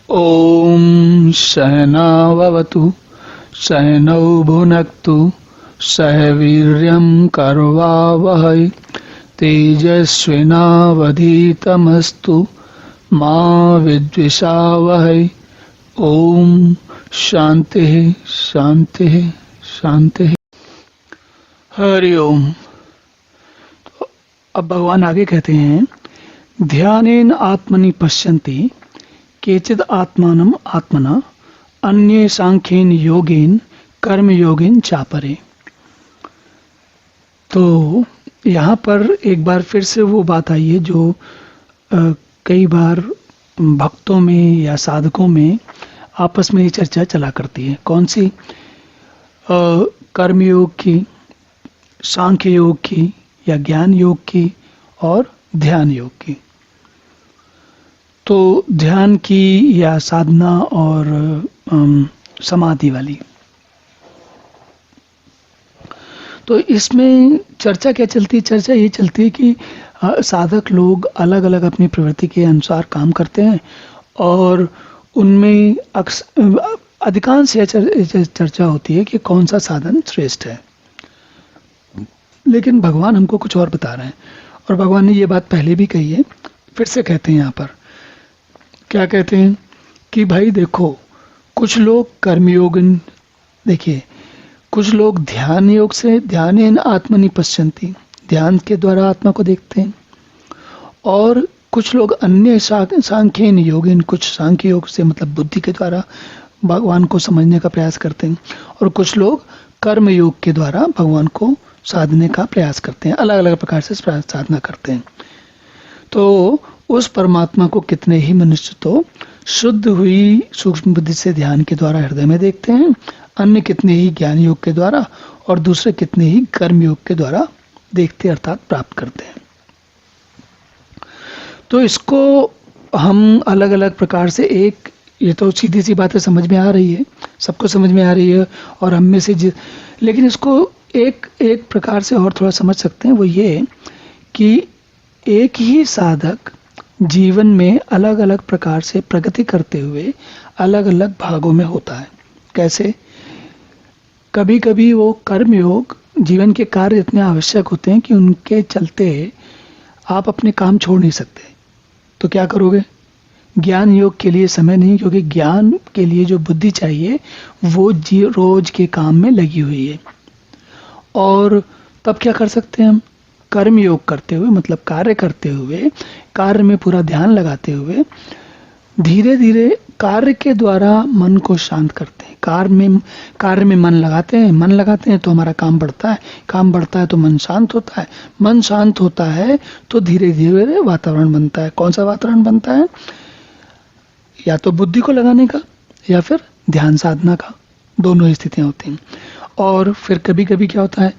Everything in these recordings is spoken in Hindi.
ॐ सहनाववतु सहनौ भुनक्तु सह वीर्यं करवावहै तेजस्विनावधीतमस्तु मा विद्विषावहै। ओम शांति शांति शांति। हरि ओम। तो अब भगवान आगे कहते हैं, ध्यानेन आत्मनि पश्यन्ति केचिद आत्मानम आत्मना अन्ये सांख्येन योगेन कर्म योगेन चापरे। तो यहाँ पर एक बार फिर से वो बात आई है जो कई बार भक्तों में या साधकों में आपस में ये चर्चा चला करती है। कौन सी? कर्म योग की, सांख्य योग की या ज्ञान योग की और ध्यान योग की। तो ध्यान की या साधना और समाधि वाली। तो इसमें चर्चा क्या चलती है? चर्चा ये चलती है कि साधक लोग अलग अलग अपनी प्रवृत्ति के अनुसार काम करते हैं और उनमें अधिकांश यह चर्चा होती है कि कौन सा साधन श्रेष्ठ है। लेकिन भगवान हमको कुछ और बता रहे हैं, और भगवान ने ये बात पहले भी कही है, फिर से कहते हैं यहाँ पर। क्या कहते हैं कि भाई देखो, कुछ लोग कर्मयोग, देखिए कुछ लोग ध्यान योग से ध्यानेन आत्मनि पश्यन्ति, ध्यान के द्वारा आत्मा को देखते हैं, और कुछ लोग अन्य सांख्येन योगेन, कुछ सांख्य योग से मतलब बुद्धि के द्वारा भगवान को समझने का प्रयास करते हैं, और कुछ लोग कर्म योग के द्वारा भगवान को साधने का प्रयास करते हैं, अलग अलग प्रकार से साधना करते हैं। तो उस परमात्मा को कितने ही मनुष्य तो शुद्ध हुई सूक्ष्म बुद्धि से ध्यान के द्वारा हृदय में देखते हैं, अन्य कितने ही ज्ञान योग के द्वारा, और दूसरे कितने ही कर्म योग के द्वारा देखते अर्थात प्राप्त करते हैं। तो इसको हम अलग अलग प्रकार से, एक ये तो सीधी सी बातें समझ में आ रही है, सबको समझ में आ रही है, और हम में से लेकिन इसको एक प्रकार से और थोड़ा समझ सकते हैं। वो ये कि एक ही साधक जीवन में अलग अलग प्रकार से प्रगति करते हुए अलग अलग भागों में होता है। कैसे? कभी कभी वो कर्म योग, जीवन के कार्य इतने आवश्यक होते हैं कि उनके चलते आप अपने काम छोड़ नहीं सकते, तो क्या करोगे? ज्ञान योग के लिए समय नहीं, क्योंकि ज्ञान के लिए जो बुद्धि चाहिए वो रोज के काम में लगी हुई है। और तब क्या कर सकते हैं हम? कर्म योग करते हुए, मतलब कार्य करते हुए, कार्य में पूरा ध्यान लगाते हुए धीरे धीरे कार्य के द्वारा मन को शांत करते हैं। कार्य में मन लगाते हैं तो हमारा काम बढ़ता है, काम बढ़ता है तो मन शांत होता है, मन शांत होता है तो धीरे धीरे वातावरण बनता है। कौन सा वातावरण बनता है? या तो बुद्धि को लगाने का या फिर ध्यान साधना का, दोनों ही स्थितियां होती हैं। और फिर कभी कभी क्या होता है,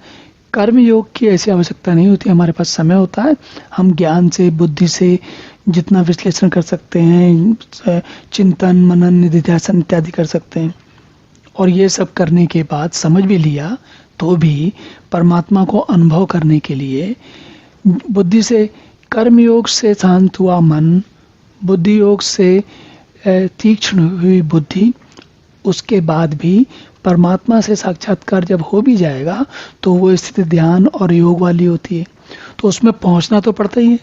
कर्म योग की ऐसी आवश्यकता नहीं होती, हमारे पास समय होता है, हम ज्ञान से, बुद्धि से जितना विश्लेषण कर सकते हैं, चिंतन मनन निधिध्यासन इत्यादि कर सकते हैं। और ये सब करने के बाद समझ भी लिया तो भी परमात्मा को अनुभव करने के लिए बुद्धि से, कर्म योग से शांत हुआ मन, बुद्धि योग से तीक्ष्ण हुई बुद्धि, उसके बाद भी परमात्मा से साक्षात्कार जब हो भी जाएगा तो वो स्थिति ध्यान और योग वाली होती है, तो उसमें पहुंचना तो पड़ता ही है।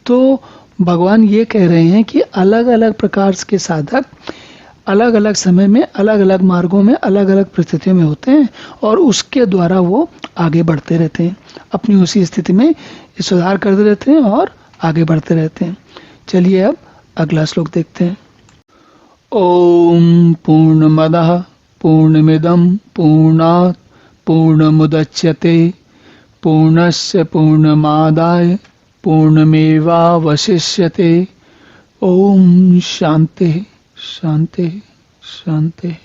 तो भगवान ये कह रहे हैं कि अलग अलग प्रकार के साधक अलग अलग समय में, अलग अलग मार्गों में, अलग अलग परिस्थितियों में होते हैं, और उसके द्वारा वो आगे बढ़ते रहते हैं, अपनी उसी स्थिति में सुधार करते रहते हैं और आगे बढ़ते रहते हैं। चलिए अब अगला श्लोक देखते हैं। ओम पूर्णमदः पूर्णमिदं पूर्णात् पूर्णमुदच्यते पूर्णस्य पूर्णमादाय पूर्णमेवावशिष्यते। ओम शांति शांति शांति।